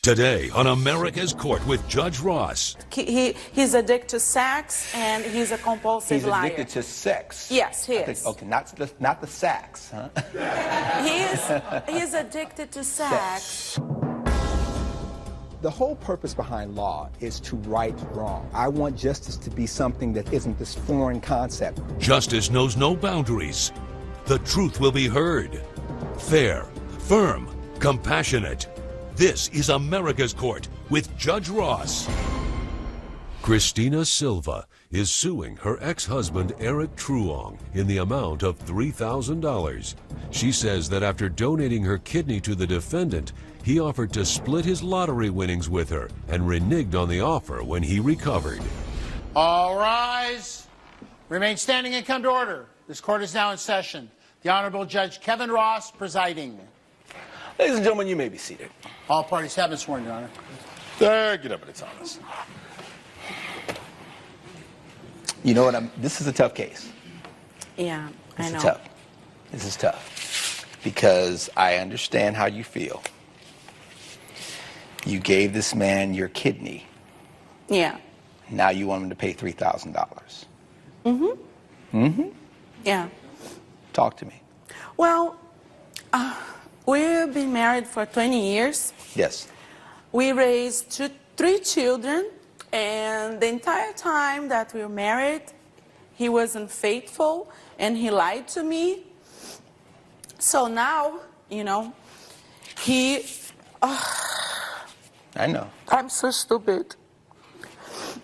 Today on America's Court with Judge Ross. He's addicted to sex and he's a compulsive liar. He's addicted to sex? Yes, he is. Okay, not the sax, huh? He's addicted to sex. The whole purpose behind law is to right wrong. I want justice to be something that isn't this foreign concept. Justice knows no boundaries. The truth will be heard. Fair, firm, compassionate. This is America's Court with Judge Ross. Christina Silva is suing her ex-husband Eric Truong in the amount of $3,000. She says that after donating her kidney to the defendant, he offered to split his lottery winnings with her and reneged on the offer when he recovered. All rise. Remain standing and come to order. This court is now in session. The Honorable Judge Kevin Ross presiding. Ladies and gentlemen, you may be seated. All parties have been sworn, Your Honor. Get up, it's honest. You know what? This is a tough case. Yeah, I know. This is tough because I understand how you feel. You gave this man your kidney. Yeah. Now you want him to pay $3,000. Yeah. Talk to me. Well, we've been married for 20 years. Yes. We raised three children, and the entire time that we were married, he wasn't faithful, and he lied to me. So now, you know, I know. I'm so stupid.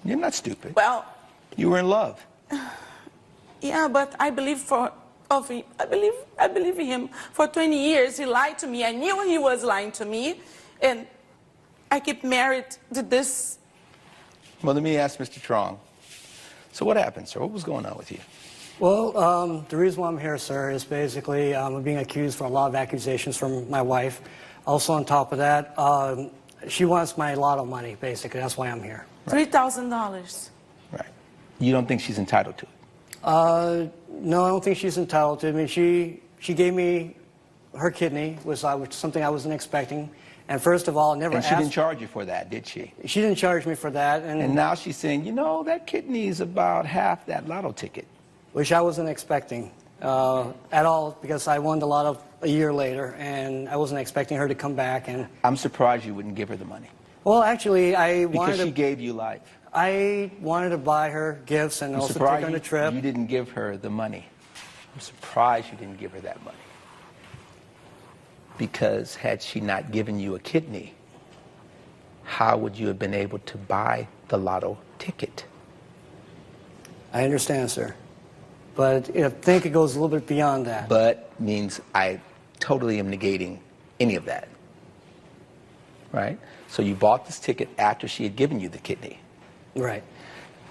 You're not stupid. Well, You were in love. yeah, but I believe I believe him. For 20 years, he lied to me. I knew he was lying to me, and I keep married to this. Well, let me ask Mr. Truong. So what happened, sir? What was going on with you? Well, the reason why I'm here, sir, is basically I'm being accused for a lot of accusations from my wife. Also, on top of that, she wants my lotto money, basically. That's why I'm here. $3,000. Right. You don't think she's entitled to it? No, I don't think she's entitled to it. I mean, she gave me her kidney, which something I wasn't expecting. And first of all, I never asked. And she didn't charge you for that, did she? She didn't charge me for that. And now she's saying, you know, that kidney is about half that lotto ticket. Which I wasn't expecting at all, because I won the lotto a year later, and I wasn't expecting her to come back. And I'm surprised you wouldn't give her the money. Well, actually, because she gave you life. I wanted to buy her gifts and also take her on a trip. You didn't give her the money. I'm surprised you didn't give her that money. Because had she not given you a kidney, how would you have been able to buy the lotto ticket? I understand, sir. But I think it goes a little bit beyond that. But means I totally am negating any of that. Right? So you bought this ticket after she had given you the kidney. Right.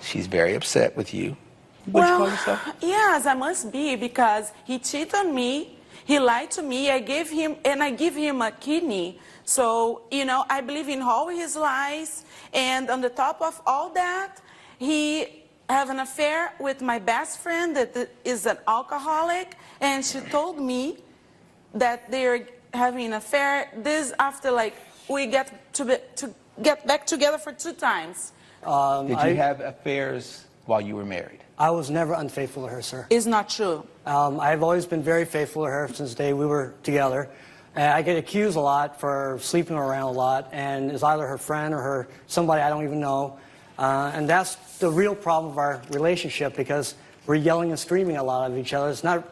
She's very upset with you. What'd you call yourself? Yes, I must be, because he cheated on me. He lied to me. I gave him a kidney. So, you know, I believe in all his lies. And on the top of all that, he have an affair with my best friend that is an alcoholic. And she told me that they're having an affair. This after, like, we get back together for 2 times. Did you have affairs while you were married? I was never unfaithful to her, sir. It's not true. I've always been very faithful to her since the day we were together. I get accused a lot for sleeping around a lot, and it's either her friend or somebody I don't even know. And that's the real problem of our relationship, because we're yelling and screaming a lot at each other.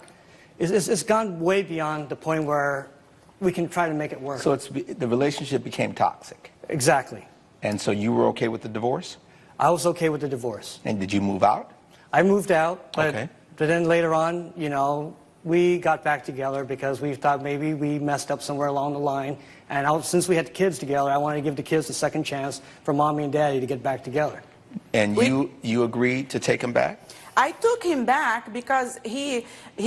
It's gone way beyond the point where we can try to make it work. So the relationship became toxic. Exactly. And so you were okay with the divorce? I was okay with the divorce. And did you move out? I moved out, but Okay. But then later on, you know, we got back together because we thought maybe we messed up somewhere along the line. And since we had the kids together, I wanted to give the kids a second chance for Mommy and Daddy to get back together. And you agreed to take him back? I took him back because he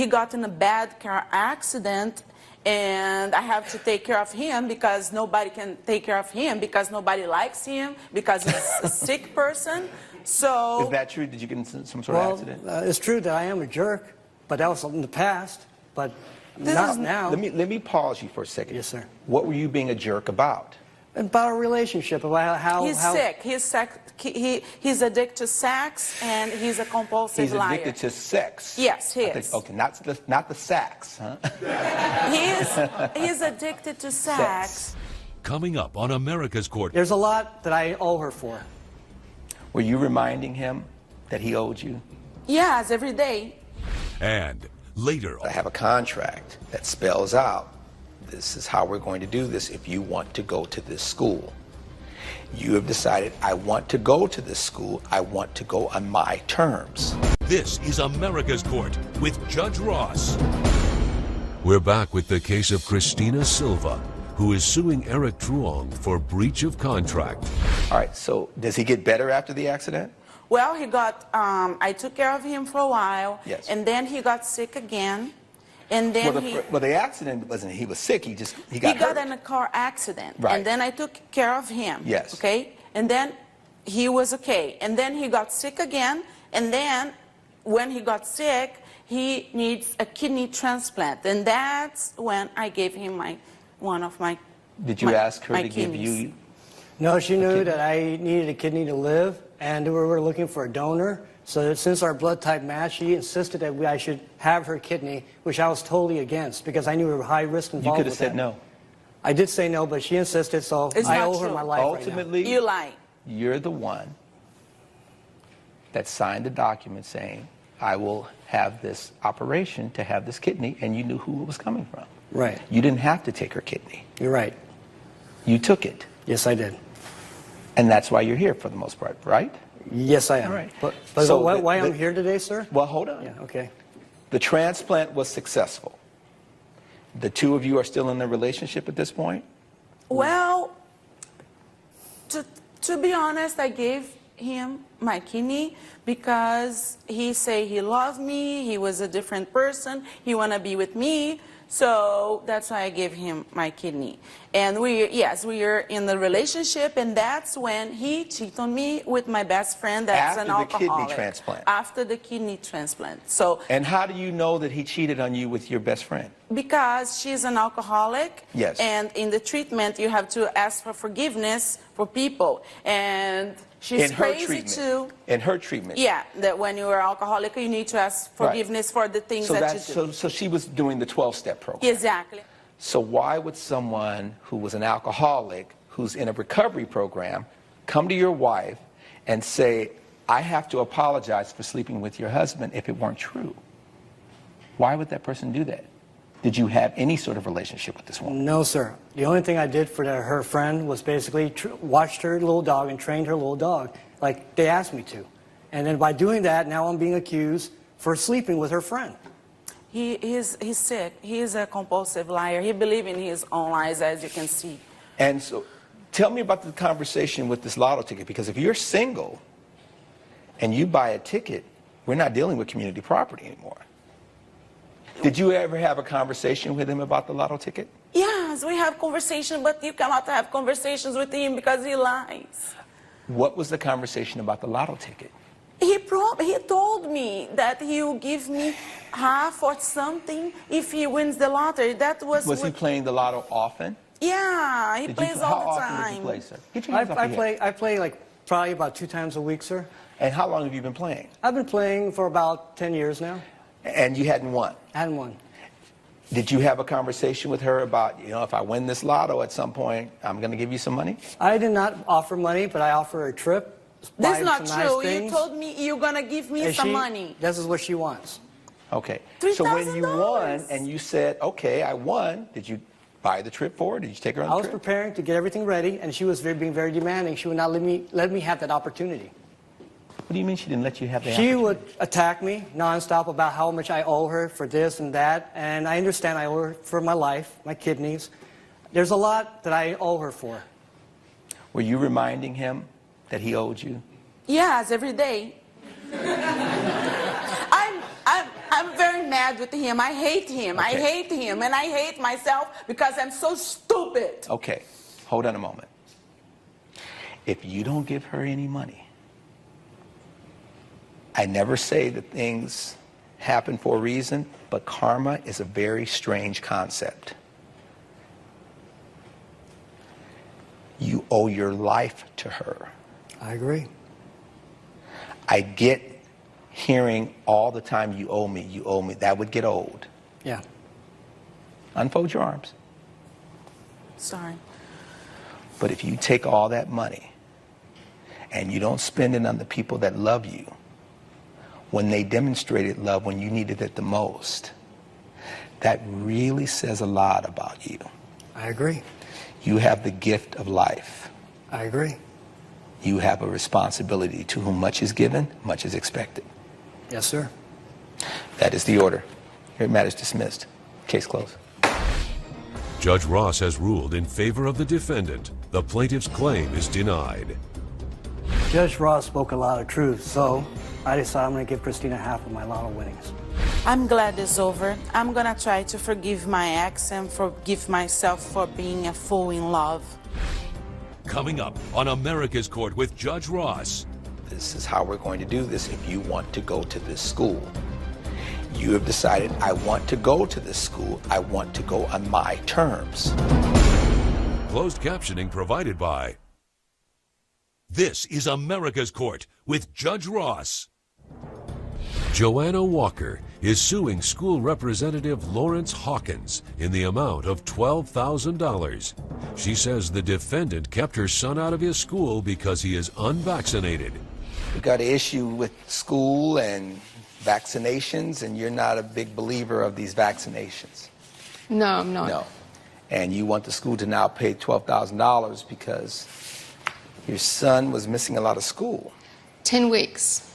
got in a bad car accident, and I have to take care of him because nobody can take care of him, because nobody likes him, because he's a sick person. So is that true? Did you get in some sort of accident? It's true that I am a jerk, but that was in the past. But not now. Let me pause you for a second. Yes, sir. What were you being a jerk about? About our relationship, about how... He's sick. He's addicted to sex, and he's a compulsive liar. He's addicted to sex. Yes, he is. Okay, not the sax, huh? He's addicted to sex. Coming up on America's Court. There's a lot that I owe her for. Were you reminding him that he owed you? Yes, every day. And later, I have a contract that spells out, this is how we're going to do this if you want to go to this school. You have decided, I want to go to this school, I want to go on my terms. this is America's Court with Judge Ross. We're back with the case of Christina Silva, who is suing Eric Truong for breach of contract. All right, so does he get better after the accident? Well, he got, I took care of him for a while. Yes. And then he got sick again. And then Well, the accident wasn't, he was sick, he got hurt. in a car accident. Right. And then I took care of him. Yes. Okay? And then he was okay. And then he got sick again. And then when he got sick, he needs a kidney transplant. And that's when I gave him one of my Did you ask her my to give kidneys. you? No, she knew that I needed a kidney to live, and we were looking for a donor. So since our blood type matched, she insisted that I should have her kidney, which I was totally against because I knew there were high risk involved. You could have with said that. no. I did say no, but she insisted, so It's I not owe her true. my life Ultimately, You lie. you're the one that signed the document saying, I will have this operation to have this kidney, and you knew who it was coming from. Right. You didn't have to take her kidney. You're right. You took it. Yes, I did. And that's why you're here for the most part, right? Yes, I am. All right. But So why I'm here today, sir? Well, hold on. Yeah, okay. The transplant was successful. The two of you are still in a relationship at this point? Well, to be honest, I gave him my kidney because he said he loved me, he was a different person, he want to be with me, so that's why I gave him my kidney. And we are in the relationship, and that's when he cheated on me with my best friend that's an After the kidney alcoholic. transplant. After the kidney transplant. So, And how do you know that he cheated on you with your best friend? because she's an alcoholic, Yes. and in the treatment you have to ask for forgiveness for people, and she's In her crazy treatment. too. In her treatment. Yeah, that when you are alcoholic, you need to ask forgiveness for the things So that that's you do. so she was doing the 12-step program. Exactly. So why would someone who was an alcoholic, who's in a recovery program, come to your wife and say, I have to apologize for sleeping with your husband if it weren't true? Why would that person do that? Did you have any sort of relationship with this woman? No, sir. The only thing I did for her friend was basically watched her little dog and trained her little dog, like they asked me to. And then by doing that, now I'm being accused for sleeping with her friend. He's sick. He is a compulsive liar. He believes in his own lies, as you can see. And so tell me about the conversation with this lotto ticket, because if you're single and you buy a ticket, we're not dealing with community property anymore. Did you ever have a conversation with him about the lotto ticket? Yes, we have conversation, but you cannot have conversations with him because he lies. What was the conversation about the lotto ticket? He told me that he will give me half or something if he wins the lottery. That was he playing the lotto often? Yeah, he plays How all the often time. did you play, sir? Get your hands off your head. I play like probably about 2 times a week, sir. And how long have you been playing? I've been playing for about 10 years now. And you hadn't won? I hadn't won. Did you have a conversation with her about, if I win this lotto at some point, I'm going to give you some money? I did not offer money, but I offer her a trip. This buy is not some nice true. things, You told me you're going to give me and some money. This is what she wants. Okay. So when you won $3,000. and you said, okay, I won, did you buy the trip for her? Did you take her on I the was trip? preparing to get everything ready, and she was being very demanding. She would not let me have that opportunity. What do you mean she didn't let you have the She opportunity? would attack me nonstop about how much I owe her for this and that, and I understand I owe her for my life, my kidneys. There's a lot that I owe her for. Were you reminding him that he owed you? Yes, every day. I'm very mad with him. I hate him. I Okay. hate him, and I hate myself because I'm so stupid. Okay, hold on a moment. If you don't give her any money, I never say that things happen for a reason, but karma is a very strange concept. You owe your life to her. I agree. I get hearing all the time, you owe me, you owe me. That would get old. Yeah. Unfold your arms. Sorry. But if you take all that money and you don't spend it on the people that love you, when they demonstrated love when you needed it the most, that really says a lot about you. I agree. You have the gift of life. I agree. You have a responsibility. To whom much is given, much is expected. Yes, sir. That is the order. Your matter is dismissed. Case closed. Judge Ross has ruled in favor of the defendant. The plaintiff's claim is denied. Judge Ross spoke a lot of truth, so I decided I'm going to give Christina half of my lotto winnings. I'm glad it's over. I'm gonna try to forgive my ex and forgive myself for being a fool in love. Coming up on America's Court with Judge Ross. This is how we're going to do this if you want to go to this school. You have decided, I want to go to this school. I want to go on my terms. Closed captioning provided by. This is America's Court with Judge Ross. Joanna Walker is suing school representative Lawrence Hawkins in the amount of $12,000. She says the defendant kept her son out of his school because he is unvaccinated. We got an issue with school and vaccinations, and you're not a big believer of these vaccinations. No, I'm not. No. And you want the school to now pay $12,000 because your son was missing a lot of school. 10 weeks.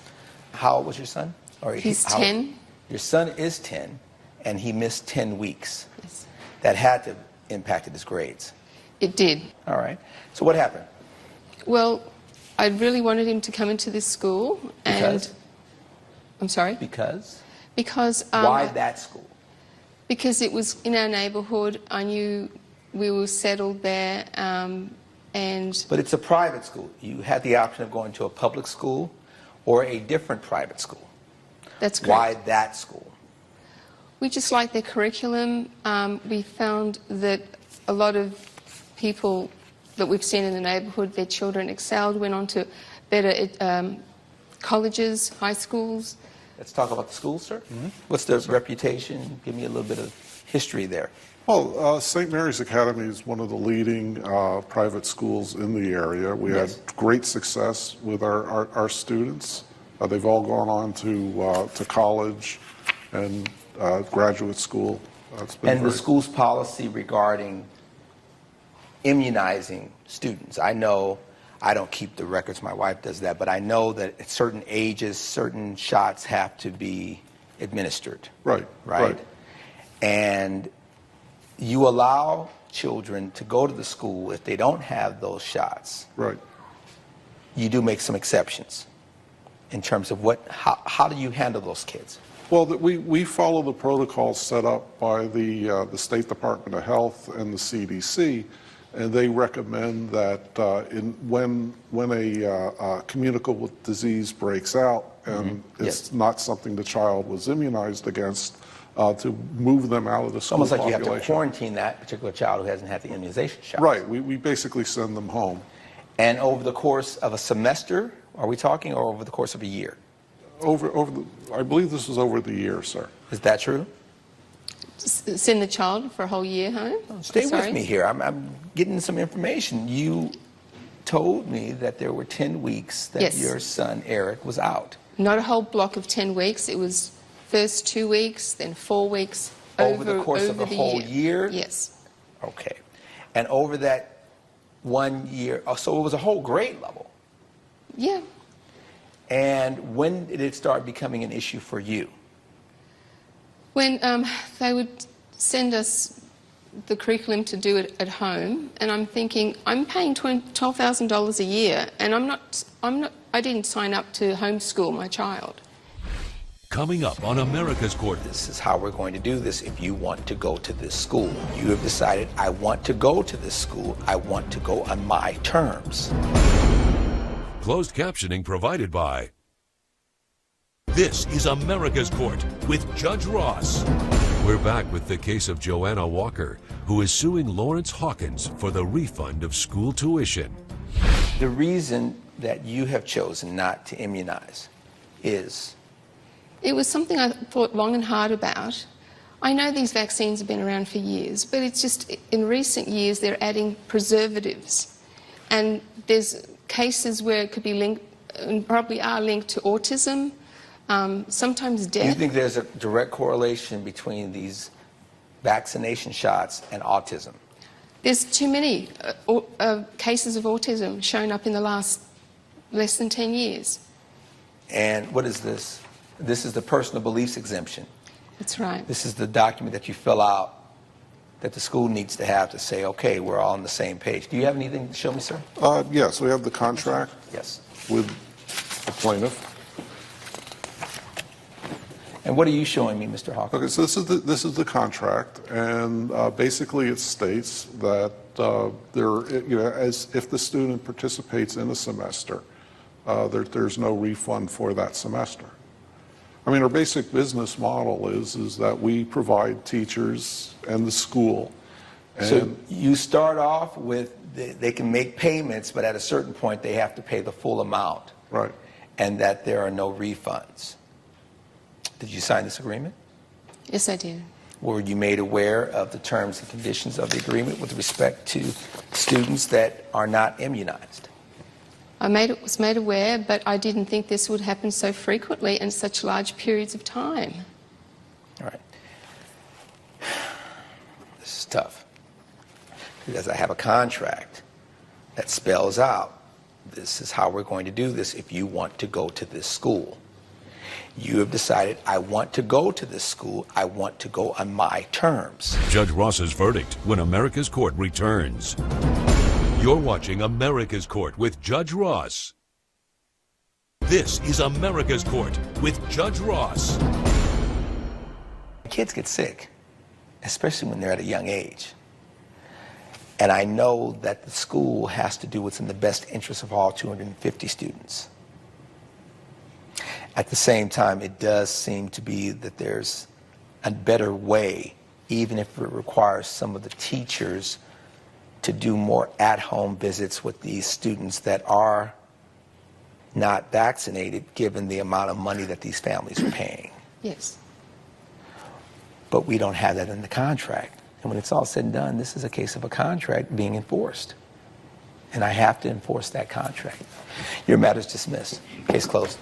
How old was your son? Or He's 10. Your son is 10, and he missed 10 weeks. Yes. That had to have impacted his grades. It did. All right. So what happened? Well, I really wanted him to come into this school. Because? And I'm sorry? Because? Because... Why that school? Because it was in our neighbourhood. I knew we were settled there, and... But it's a private school. You had the option of going to a public school or a different private school. That's correct. Why that school? We just liked their curriculum. We found that a lot of people that we've seen in the neighbourhood, their children excelled, went on to better colleges, high schools. Let's talk about the school, sir. Mm-hmm. What's the reputation? Give me a little bit of history there. Well, St. Mary's Academy is one of the leading private schools in the area. We Yes. had great success with our students. They've all gone on to college and graduate school. It's been And the very- school's policy regarding immunizing students. I know, I don't keep the records, my wife does that, but I know that at certain ages, certain shots have to be administered. Right. Right? And you allow children to go to the school if they don't have those shots. Right. You do make some exceptions in terms of how do you handle those kids? Well, we follow the protocols set up by the State Department of Health and the CDC, and they recommend that when a communicable disease breaks out and it's Yes. not something the child was immunized against, to move them out of the It's school almost like population. you have to quarantine that particular child who hasn't had the immunization shot. Right. We basically send them home. And over the course of a semester, are we talking, or over the course of a year? I believe this was over the year, sir. Is that true? Send the child for a whole year home? Stay Sorry? with me here. I'm getting some information. You told me that there were 10 weeks that Yes. your son, Eric, was out. Not a whole block of 10 weeks. It was first 2 weeks, then 4 weeks. Over the course of a whole year? Yes. Okay. And over that 1 year, so it was a whole grade level. Yeah. And when did it start becoming an issue for you? When they would send us the curriculum to do it at home, and I'm thinking, I'm paying $12,000 a year, and I didn't sign up to homeschool my child. Coming up on America's Court. This is how we're going to do this if you want to go to this school. You have decided, I want to go to this school. I want to go on my terms. Closed captioning provided by. This is America's Court with Judge Ross. We're back with the case of Joanna Walker, who is suing Lawrence Hawkins for the refund of school tuition. The reason that you have chosen not to immunize is? It was something I thought long and hard about. I know these vaccines have been around for years, but it's just in recent years they're adding preservatives. And there's cases where it could be linked, and probably are linked to autism, sometimes death. Do you think there's a direct correlation between these vaccination shots and autism? There's too many cases of autism shown up in the last less than 10 years. And what is this? This is the personal beliefs exemption. That's right. This is the document that you fill out that the school needs to have to say, okay, we're all on the same page. Do you have anything to show me, sir? Yes, we have the contract Yes. with the plaintiff. And what are you showing me, Mr. Hawkins? Okay, so this is the contract, and basically it states that as if the student participates in a semester, there's no refund for that semester. I mean, our basic business model is that we provide teachers and the school. And So you start off with they can make payments, but at a certain point they have to pay the full amount, right. and that there are no refunds. Did you sign this agreement? Yes, I did. Were you made aware of the terms and conditions of the agreement with respect to students that are not immunized? I was made aware, but I didn't think this would happen so frequently and such large periods of time. All right. This is tough, because I have a contract that spells out this is how we're going to do this if you want to go to this school. You have decided, I want to go to this school, I want to go on my terms. Judge Ross's verdict when America's Court returns. You're watching America's Court with Judge Ross. This is America's Court with Judge Ross. Kids get sick, especially when they're at a young age. And I know that the school has to do what's in the best interest of all 250 students. At the same time, it does seem to be that there's a better way, even if it requires some of the teachers to do more at-home visits with these students that are not vaccinated, given the amount of money that these families are paying. Yes. But we don't have that in the contract. And when it's all said and done, this is a case of a contract being enforced. And I have to enforce that contract. Your matter's dismissed. Case closed.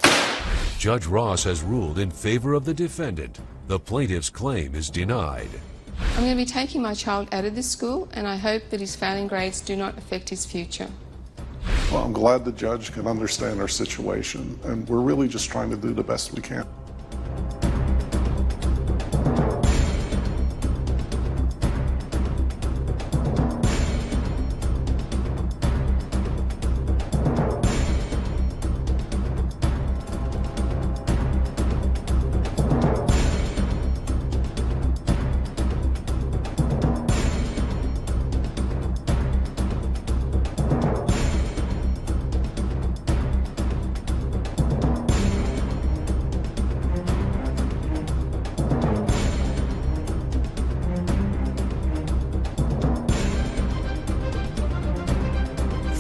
Judge Ross has ruled in favor of the defendant. The plaintiff's claim is denied. I'm going to be taking my child out of this school, and I hope that his failing grades do not affect his future. Well, I'm glad the judge can understand our situation, and we're really just trying to do the best we can.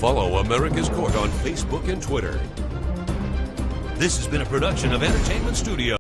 Follow America's Court on Facebook and Twitter. This has been a production of Entertainment Studio.